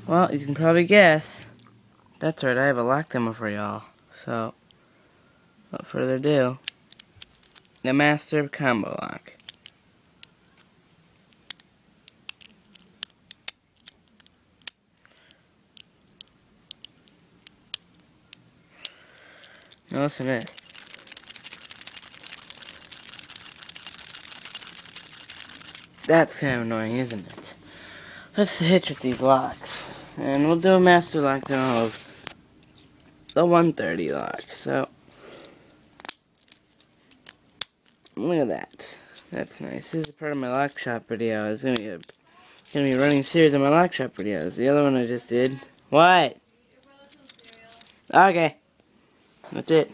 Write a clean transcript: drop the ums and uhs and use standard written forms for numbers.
Well, you can probably guess. That's right, I have a lock demo for y'all. So, without further ado, the Master Combo Lock. Now listen to this. That's kind of annoying, isn't it? Let's hitch with these locks. And we'll do a master lock demo of the 130 lock. So, look at that. That's nice. This is part of my lock shop video. It's gonna be a running series of my lock shop videos. The other one I just did. What? Okay. That's it.